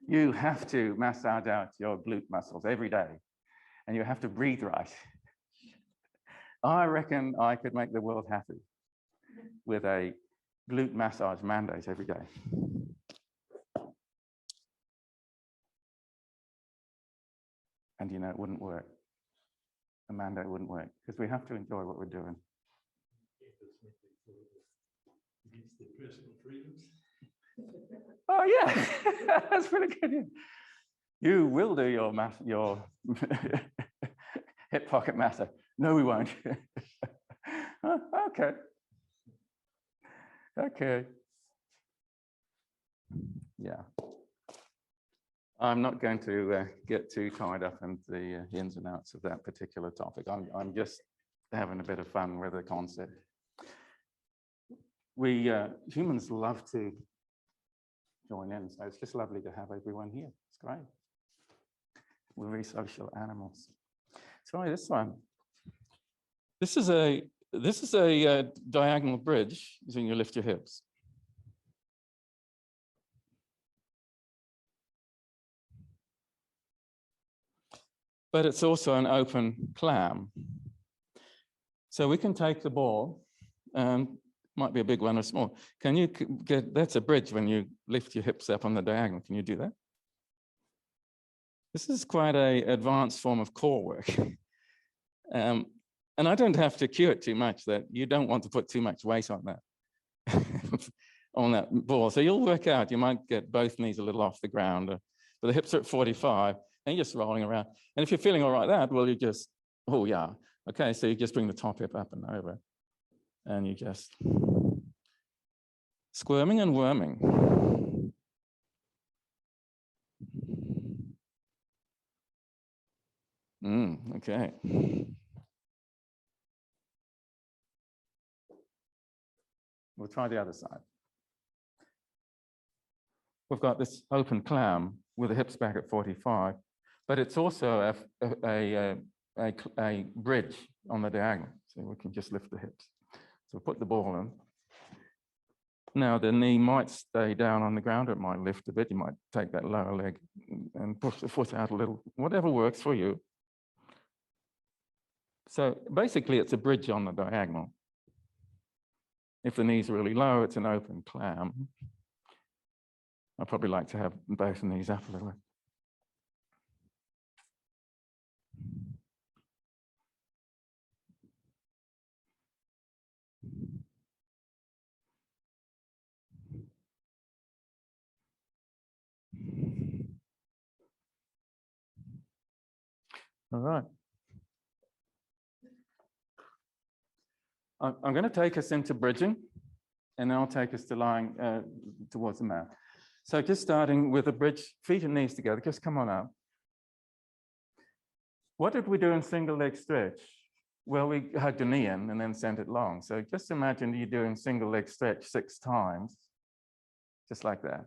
You have to massage out your glute muscles every day, and you have to breathe right. I reckon I could make the world happy with a glute massage mandate every day. And it wouldn't work. A mandate wouldn't work, because we have to enjoy what we're doing.
Against the personal freedoms.
Oh yeah, that's pretty good. You will do your hip pocket massage. No, we won't. Okay. Okay. Yeah. I'm not going to get too tied up in the ins and outs of that particular topic. I'm just having a bit of fun with the concept. We humans love to join in, so it's just lovely to have everyone here. It's great. We're very social animals. Try this one. This is a diagonal bridge using you lift your hips. But it's also an open clam. So we can take the ball, might be a big one or small. Can you get, that's a bridge when you lift your hips up on the diagonal. Can you do that? This is quite an advanced form of core work. And I don't have to cue it too much that you don't want to put too much weight on that, on that ball. So you'll work out, you might get both knees a little off the ground, but the hips are at 45 and you're just rolling around. And if you're feeling all right that, well, you just, oh yeah. Okay, so you just bring the top hip up and over and you just squirming and worming. Okay. We'll try the other side. We've got this open clam with the hips back at 45, but it's also a bridge on the diagonal. So we can just lift the hips. So put the ball in. Now the knee might stay down on the ground, or it might lift a bit. You might take that lower leg and push the foot out a little, whatever works for you. So basically it's a bridge on the diagonal. If the knees are really low, it's an open clam. I'd probably like to have both knees up a little bit. All right. I'm going to take us into bridging, and then I'll take us to lying towards the mat. So just starting with a bridge, feet and knees together, just come on up. What did we do in single leg stretch? Well, we hugged the knee in and then sent it long. So just imagine you're doing single leg stretch 6 times, just like that.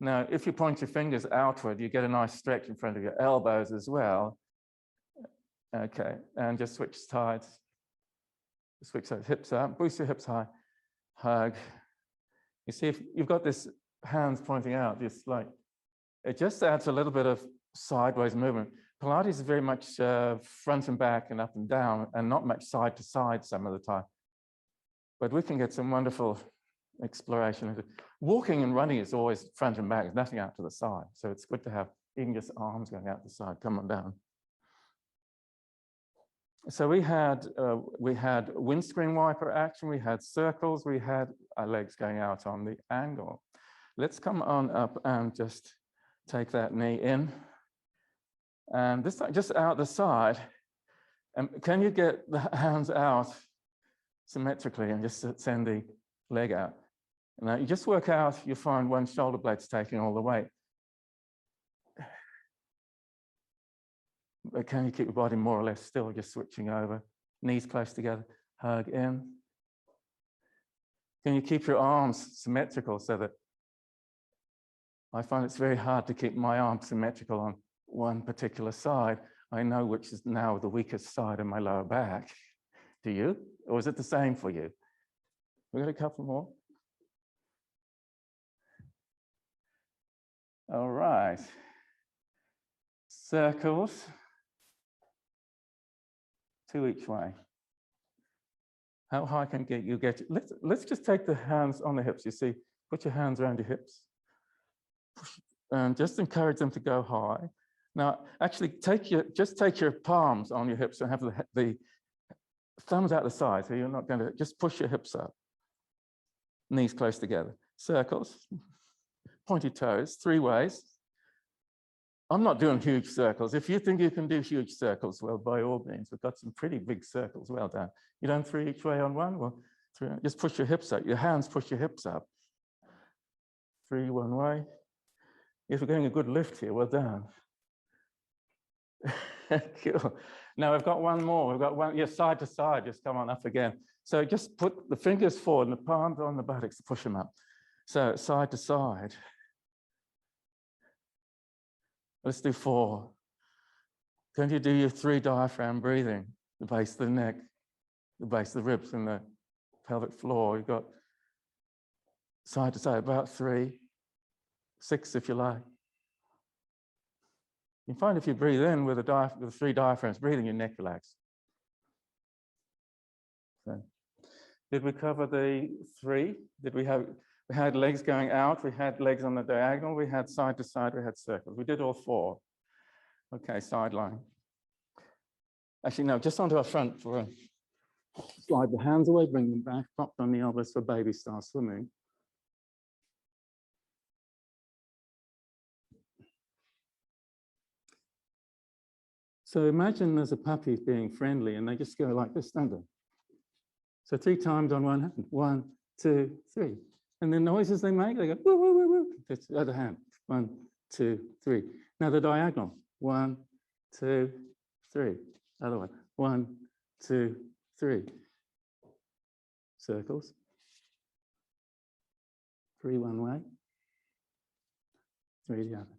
Now, if you point your fingers outward, you get a nice stretch in front of your elbows as well. Okay, and just switch sides. Switch those hips up, boost your hips high, hug. You see, if you've got this hands pointing out, just like, it just adds a little bit of sideways movement. Pilates is very much front and back and up and down, and not much side to side some of the time. But we can get some wonderful exploration. Walking and running is always front and back, there's nothing out to the side. So it's good to have even just arms going out the side, come on down. So we had windscreen wiper action, we had circles, we had our legs going out on the angle. Let's come on up and just take that knee in. And this time, just out the side. And can you get the hands out symmetrically and just send the leg out? Now you just work out, you find one shoulder blade's taking all the weight. But can you keep your body more or less still, just switching over, knees close together, hug in. Can you keep your arms symmetrical so that, I find it's very hard to keep my arms symmetrical on one particular side. I know which is now the weakest side of my lower back. Do you? Or is it the same for you? We've got a couple more. All right. Circles. 2 each way. How high can you get? Let's just take the hands on the hips. You see, put your hands around your hips. And just encourage them to go high. Now, actually, just take your palms on your hips and have the thumbs out the side. So you're not going to just push your hips up. Knees close together. Circles. Pointy toes, 3 ways. I'm not doing huge circles. If you think you can do huge circles, well, by all means, we've got some pretty big circles. Well done. You done 3 each way on one? Well, 3, just push your hips up. Your hands push your hips up. 3 one way. If we're getting a good lift here, well done. Cool. Now we've got one more. We've got one, yeah, side to side. Just come on up again. So just put the fingers forward and the palms on the buttocks to push them up. So side to side. Let's do 4. Can you do your 3 diaphragm breathing? The base of the neck, the base of the ribs, and the pelvic floor. You've got side to side, about 3, 6 if you like. You find if you breathe in with the 3 diaphragms breathing, your neck relaxes. So, did we cover the 3? We had legs going out, we had legs on the diagonal, we had side to side, we had circles. We did all 4. Okay, sideline. Actually, no, just onto our front for a slide the hands away, bring them back, propped on the elbows for baby style swimming. So imagine there's a puppy being friendly and they just go like this, don't they? So 3 times on one hand, 1, 2, 3. And the noises they make, they go, woo, woo, woo, woo. That's the other hand, 1, 2, 3. Now the diagonal, 1, 2, 3. Other one, 1, 2, 3. Circles. 3 one way, 3 the other.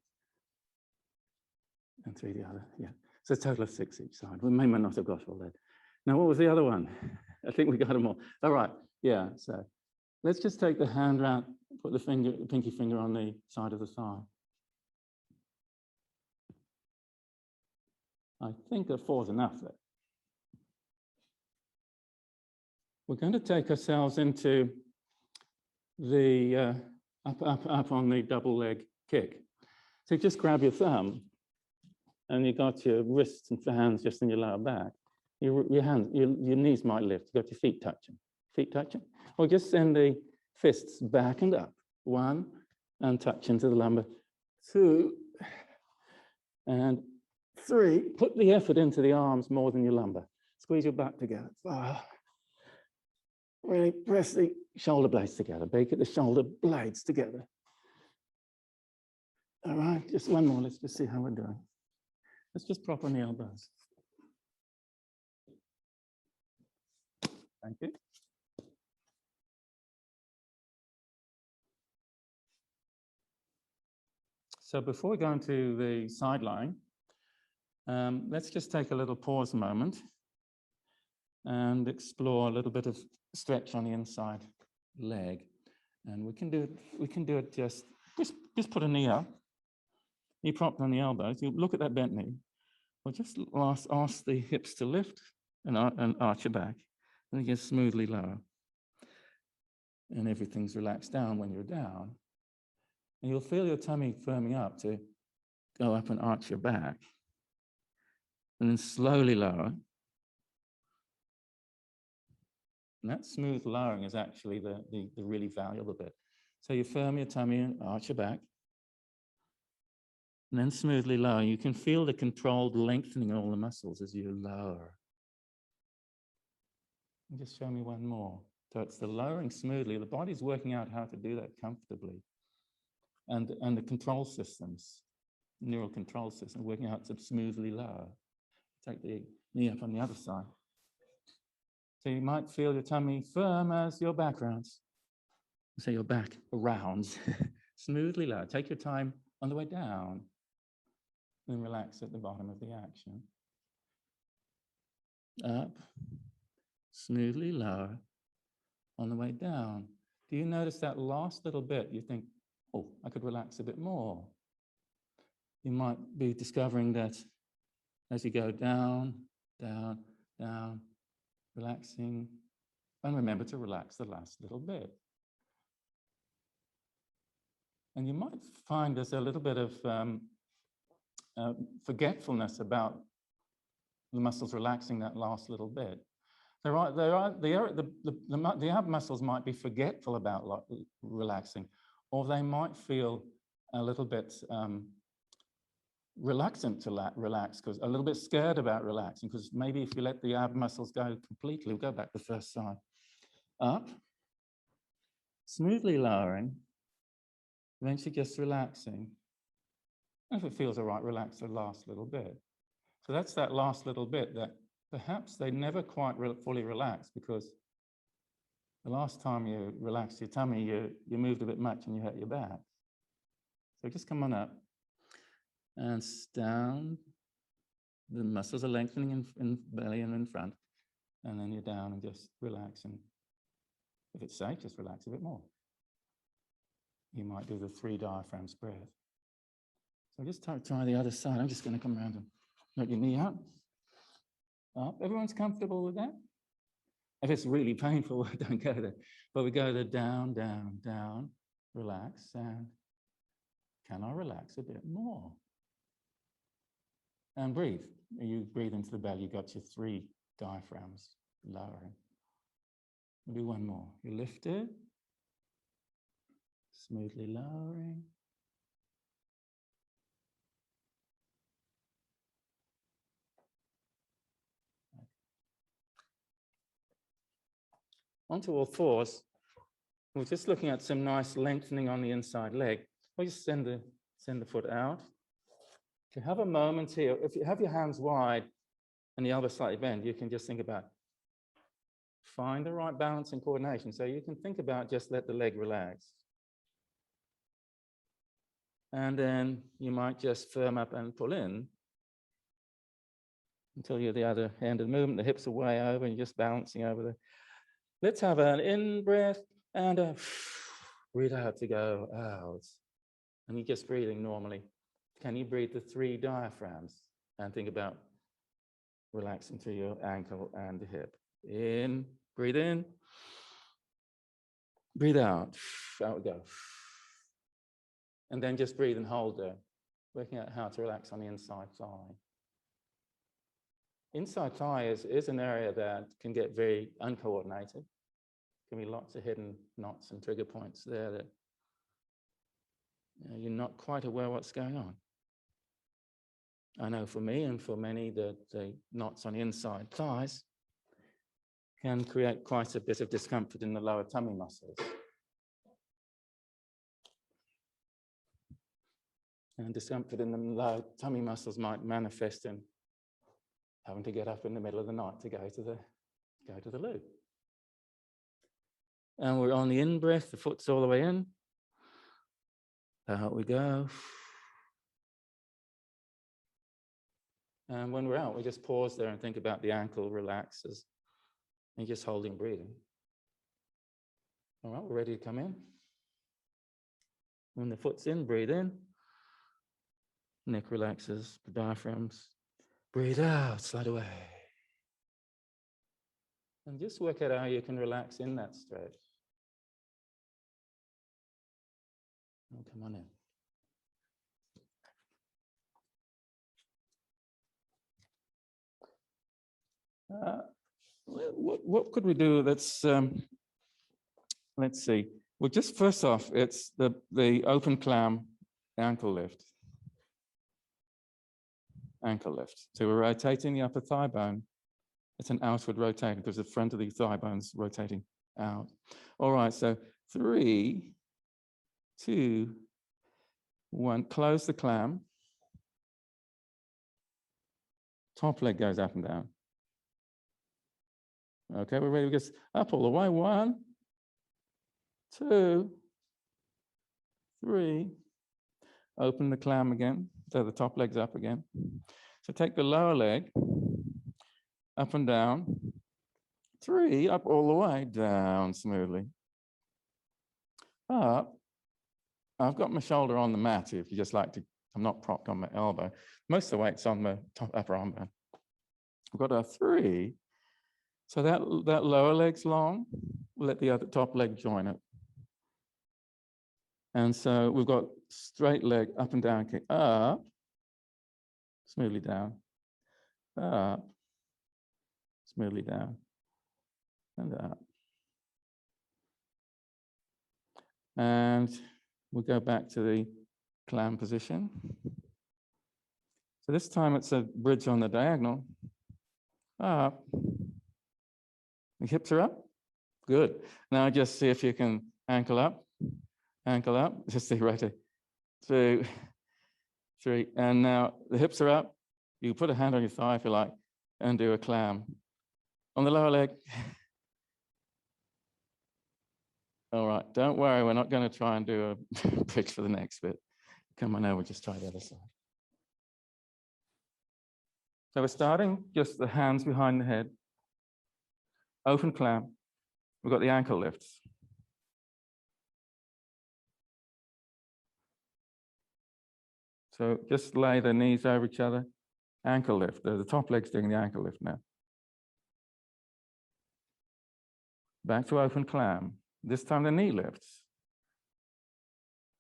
And 3 the other, yeah. So a total of 6 each side. We may not have got all that. Now, what was the other one? I think we got them all. All right, yeah, so let's just take the hand round, put the pinky finger on the side of the thigh. I think that 4 is enough there. We're going to take ourselves into the up on the double leg kick. So just grab your thumb and you got your wrists and hands just in your lower back. Your knees might lift. You got your feet touching. Or just send the fists back and up. 1, and touch into the lumbar. 2, and 3. Put the effort into the arms more than your lumbar. Squeeze your back together. 5. Really press the shoulder blades together. Get the shoulder blades together. All right, just one more. Let's just see how we're doing. Let's just prop on the elbows. Thank you. So before we go into the sideline, let's just take a little pause moment and explore a little bit of stretch on the inside leg. And we can do it just put a knee up. You propped on the elbows. You look at that bent knee. Or just ask the hips to lift and arch your back. And you smoothly lower. And everything's relaxed down when you're down. And you'll feel your tummy firming up to go up and arch your back. And then slowly lower. And that smooth lowering is actually the really valuable bit. So you firm your tummy and arch your back. And then smoothly lower. You can feel the controlled lengthening of all the muscles as you lower. And just show me one more. So it's the lowering smoothly. The body's working out how to do that comfortably. And the control systems, neural control system, working out to smoothly lower. Take the knee up on the other side. So you might feel your tummy firm as your back rounds. So your back rounds. Smoothly lower. Take your time on the way down. Then relax at the bottom of the action. Up. Smoothly lower. On the way down. Do you notice that last little bit? You think, oh, I could relax a bit more. You might be discovering that as you go down, down, down, relaxing, and remember to relax the last little bit. And you might find there's a little bit of forgetfulness about the muscles relaxing that last little bit. The ab muscles might be forgetful about relaxing, or they might feel a little bit reluctant to relax, because a little bit scared about relaxing, because maybe if you let the ab muscles go completely, we'll go back to the first side. Up, smoothly lowering, eventually just relaxing. And if it feels all right, relax the last little bit. So that's that last little bit that perhaps they never quite fully relax, because the last time you relaxed your tummy, you moved a bit much and you hurt your back. So just come on up and down, the muscles are lengthening in belly and in front. And then you're down and just relax. And if it's safe, just relax a bit more. You might do the 3 diaphragms breath. So just try the other side. I'm just going to come around and let your knee out. Up. Everyone's comfortable with that? If it's really painful, don't go there. But we go there, down, down, down, relax, and can I relax a bit more? And breathe. You breathe into the belly, you got your 3 diaphragms lowering. We'll do one more. You lift it, smoothly lowering. Onto all fours. We're just looking at some nice lengthening on the inside leg. We'll just send the foot out. If you have a moment here, if you have your hands wide and the elbow slightly bent, you can just think about, find the right balance and coordination. So you can think about just let the leg relax. And then you might just firm up and pull in until you're the other end of the movement. The hips are way over and you're just balancing over the. Let's have an in breath and a breathe out to go out. And you're just breathing normally. Can you breathe the 3 diaphragms? And think about relaxing through your ankle and the hip. In, breathe in. Breathe out. Out we go. And then just breathe and hold there. Working out how to relax on the inside thigh. Inside thigh is an area that can get very uncoordinated. There can be lots of hidden knots and trigger points there that you're not quite aware what's going on. I know for me and for many that the knots on the inside thighs can create quite a bit of discomfort in the lower tummy muscles. And discomfort in the lower tummy muscles might manifest in having to get up in the middle of the night to go to the loo. And we're on the in breath, the foot's all the way in. Out we go. And when we're out, we just pause there and think about the ankle relaxes and just holding breathing. All right, we're ready to come in. When the foot's in, breathe in. Neck relaxes, the diaphragms. Breathe out, slide away. And just work out how you can relax in that stretch. Oh, come on in. What could we do? Let's see. Well, just first off, it's the open clam ankle lift. Ankle lift. So we're rotating the upper thigh bone. It's an outward rotation because the front of the thigh bone's rotating out. All right, so 3, 2, 1. Close the clam. Top leg goes up and down. Okay, we're ready to get up all the way. 1, 2, 3. Open the clam again, so the top leg's up again. So take the lower leg, up and down. 3, up all the way, down smoothly. Up. I've got my shoulder on the mat if you just like to. I'm not propped on my elbow. Most of the weight's on the top upper arm bone. I've got a 3. So that lower leg's long. We'll let the other top leg join it. And so we've got straight leg up and down, kick up, smoothly down, up, smoothly down, and up. And we'll go back to the clam position. So this time it's a bridge on the diagonal, up. The hips are up, good. Now just see if you can ankle up, just stay right there. 2, 3, and now the hips are up. You put a hand on your thigh if you like, and do a clam. On the lower leg. All right, don't worry, we're not going to try and do a bridge for the next bit. Come on over, just try the other side. So we're starting just the hands behind the head, open clam. We've got the ankle lifts. So just lay the knees over each other, ankle lift. The top leg's doing the ankle lift now. Back to open clam. This time the knee lifts.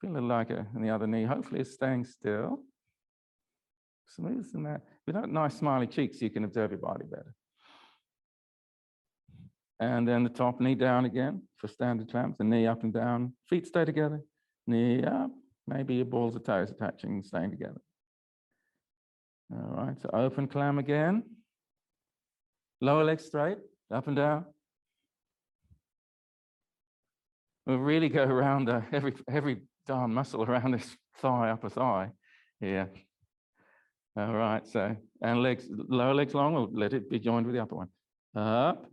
Feel a little like it in the other knee. Hopefully it's staying still. Smooth in that. With that nice smiley cheeks, you can observe your body better. And then the top knee down again for standard clams. The knee up and down. Feet stay together. Knee up. Maybe your balls of toes attaching and staying together. All right, so open clam again. Lower leg straight, up and down. We'll really go around every darn muscle around this thigh, upper thigh here. All right, so, and legs, lower legs long, we'll let it be joined with the upper one. Up.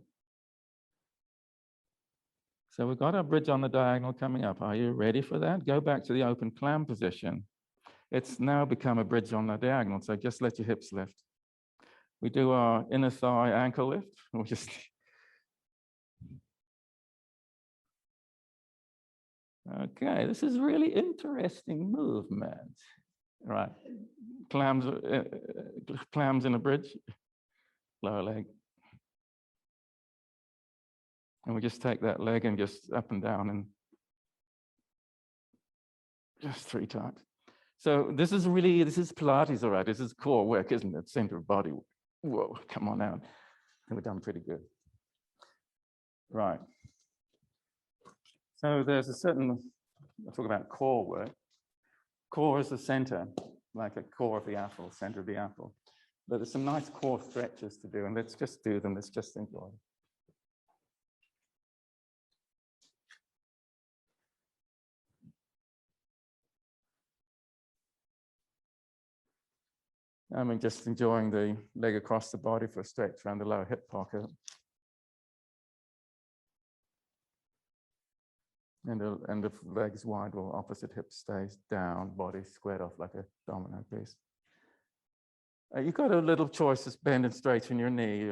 So we've got our bridge on the diagonal coming up. Are you ready for that? Go back to the open clam position. It's now become a bridge on the diagonal, so just let your hips lift. We do our inner thigh ankle lift. We'll just... Okay, this is really interesting movement. Right, clams in a bridge, lower leg. And we just take that leg and just up and down and just 3 times. So this is Pilates, all right. This is core work, isn't it? Center of body. Whoa, come on out. We've done pretty good. Right. So there's a certain, I'll talk about core work. Core is the center, like a core of the apple, center of the apple. But there's some nice core stretches to do, and let's just do them. Let's just enjoy. I'm just enjoying the leg across the body for a stretch around the lower hip pocket. And the legs wide while opposite hip stays down, body squared off like a domino piece. You've got a little choice to bend and straighten your knee,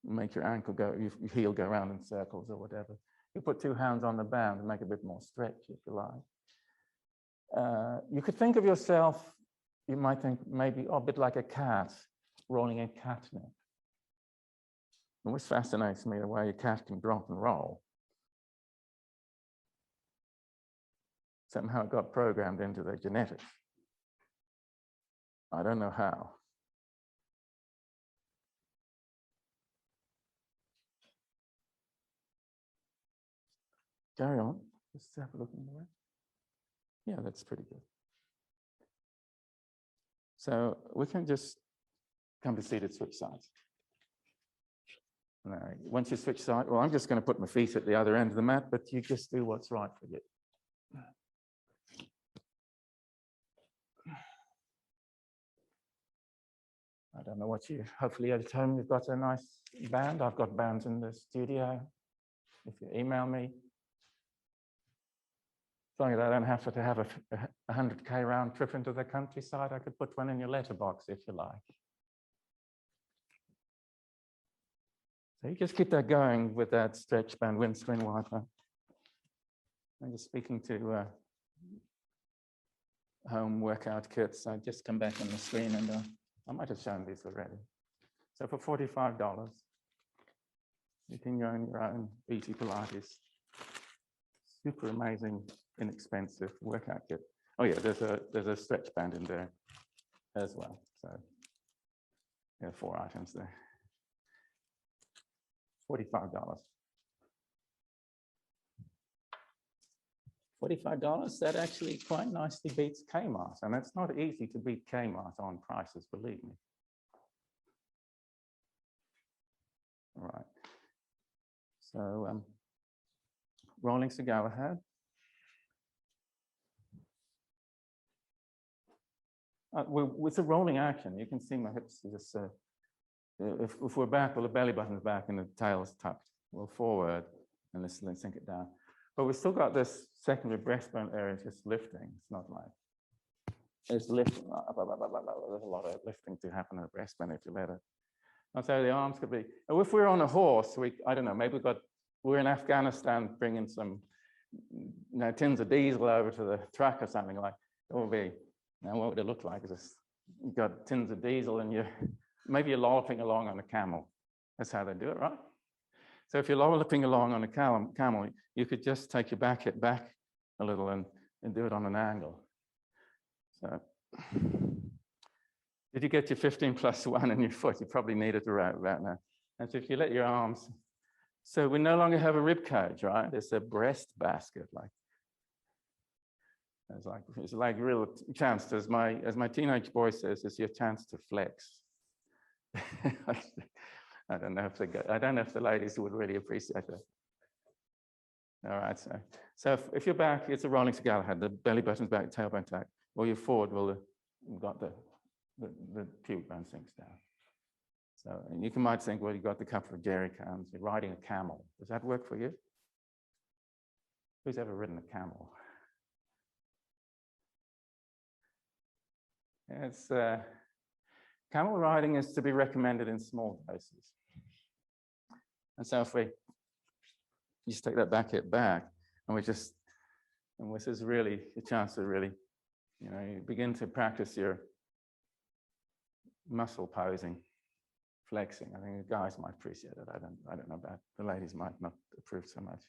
make your ankle go, your heel go around in circles or whatever. You put 2 hands on the band and make a bit more stretch if you like. You could think of yourself, you might think maybe a bit like a cat rolling a catnip. It always fascinates me the way a cat can drop and roll. Somehow it got programmed into their genetics. I don't know how. Carry on. Just have a look in the way. Yeah, that's pretty good. So we can just come to seated, switch sides. All right. Once you switch sides, well, I'm just going to put my feet at the other end of the mat, but you just do what's right for you. I don't know what you, hopefully at home you've got a nice band. I've got bands in the studio. If you email me. As long as I don't have to have a 100K round trip into the countryside, I could put one in your letterbox if you like. So you just keep that going with that stretch band windscreen wiper. I'm just speaking to home workout kits. I just come back on the screen and I might have shown these already. So for $45, you can go on your own BT Pilates. Super amazing, inexpensive workout kit. Oh yeah, there's a stretch band in there as well. So yeah, 4 items there. $45. $45, that actually quite nicely beats Kmart. And it's not easy to beat Kmart on prices, believe me. All right. So rolling to go ahead. With the rolling action, you can see my hips just, if we're back, well, the belly button's back and the tail's tucked. We'll forward and let's sink it down. But we've still got this secondary breastbone area just lifting. It's not like is lifting. There's a lot of lifting to happen in the breastband if you let it. And so the arms could be, if we're on a horse, I don't know, maybe we're in Afghanistan bringing some tins of diesel over to the truck or something like that. It will be, now what would it look like? You've got tins of diesel and maybe you're lolloping along on a camel. That's how they do it, right? So if you're lolloping along on a camel, you could just take your back hip back a little and do it on an angle. So did you get your 15+1 in your foot? You probably need it right now. And so if you let your arms, so we no longer have a rib cage, right? It's a breast basket, it's like real chance to, as my teenage boy says, it's your chance to flex. I don't know if the ladies would really appreciate that. All right, so if you're back, it's a rolling Galahad, the belly button's back, tailbone tuck, or you're forward, well, you've got the pubic bone sinks down. So and you might think, well, you've got the couple of jerry cans, you're riding a camel. Does that work for you? Who's ever ridden a camel? It's camel riding is to be recommended in small doses. And so if we just take that back hip back, and this is really a chance to really, you begin to practice your muscle posing, flexing. I think the guys might appreciate it. I don't know about the ladies might not approve so much.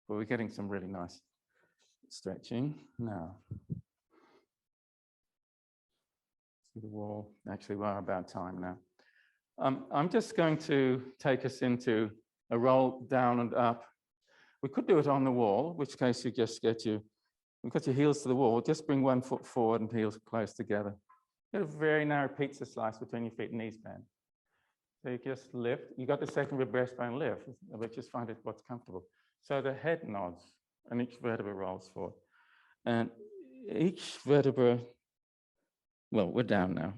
But we're getting some really nice stretching now. See the wall. Actually, we're about time now. I'm just going to take us into a roll down and up. We could do it on the wall, in which case you just get your heels to the wall. Just bring one foot forward and heels close together. Get a very narrow pizza slice between your feet and knees bend. So you just lift. You got the second rib breastbone lift, but just find it what's comfortable. So the head nods and each vertebra rolls forward. And each vertebra, well, we're down now.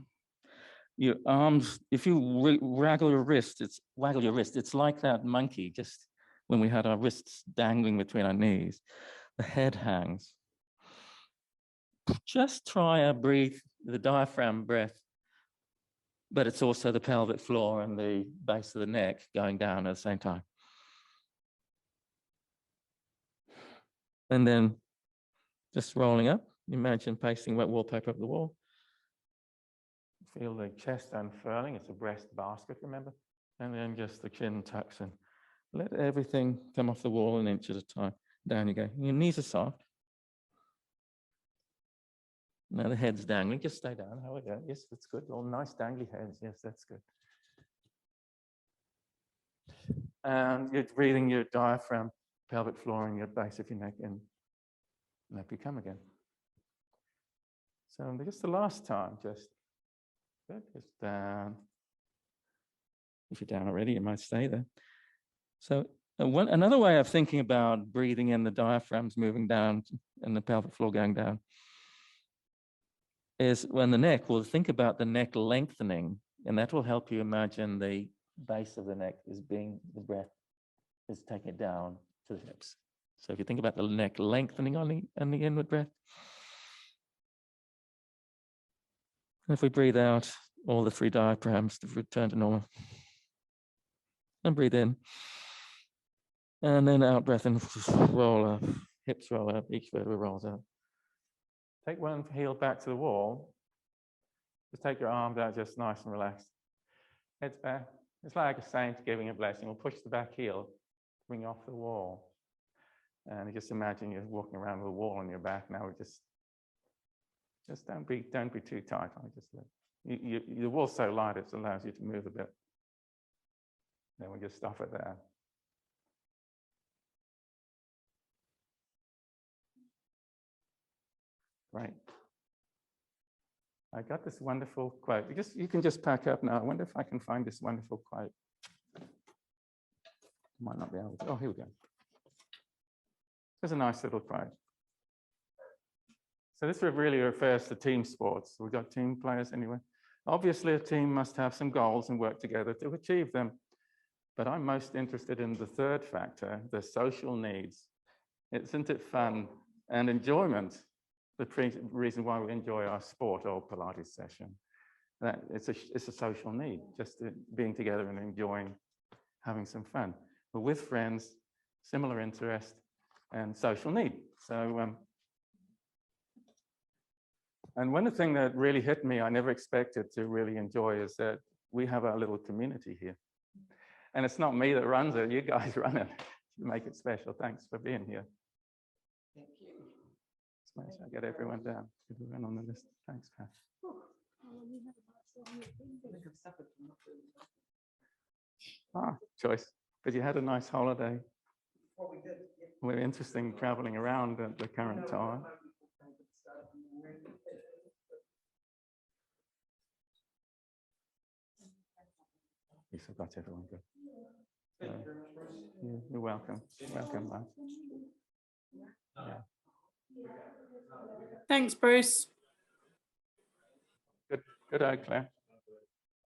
Your arms, if you waggle your wrist, it's like that monkey, just when we had our wrists dangling between our knees. The head hangs. Just try a breathe, the diaphragm breath, but it's also the pelvic floor and the base of the neck going down at the same time. And then just rolling up, imagine pasting wet wallpaper up the wall. Feel the chest unfurling, it's a breast basket, remember? And then just the chin tucks in. Let everything come off the wall an inch at a time. Down you go. Your knees are soft. Now the head's dangling, just stay down. How we go? Yes, that's good. All nice dangly heads. Yes, that's good. And you're breathing your diaphragm, pelvic floor, and your base of your neck in. And up you come again. So just the last time, just down. If you're down already, you might stay there. So another way of thinking about breathing in, the diaphragms moving down and the pelvic floor going down is when the neck, we'll think about the neck lengthening, and that will help you imagine the base of the neck is being, the breath is taking it down to the hips. So if you think about the neck lengthening on the inward breath, and if we breathe out, all the three diaphragms to return to normal. And breathe in. And then out breath and roll up, hips roll up, each vertebra rolls up. Take one heel back to the wall. Just take your arms out, just nice and relaxed. Heads back. It's like a saint giving a blessing. We'll push the back heel, bring you off the wall. And you just imagine you're walking around with a wall on your back. Now we just don't be too tight. The wall's so light, it allows you to move a bit. Then we just stop it there. Right. I got this wonderful quote. You can just pack up now. I wonder if I can find this wonderful quote. Might not be able to. Oh, here we go. There's a nice little quote. So this really refers to team sports. We've got team players anyway. Obviously, a team must have some goals and work together to achieve them. But I'm most interested in the third factor, the social needs. Isn't it fun and enjoyment reason why we enjoy our sport or Pilates session. That it's a social need, just being together and enjoying having some fun. But with friends, similar interest and social need. So, and one thing that really hit me, I never expected to really enjoy, is that we have our little community here. And it's not me that runs it, you guys run it. You make it special. Thanks for being here.
Thank you.
Nice. I get everyone down. Everyone on the list. Thanks, Pat. Choice. But you had a nice holiday.
Well, we did. Yeah.
We're interesting traveling around at the current time. You forgot everyone. Good. Yeah, you're welcome. Welcome, man. Yeah.
Thanks, Bruce.
Good eye, Claire.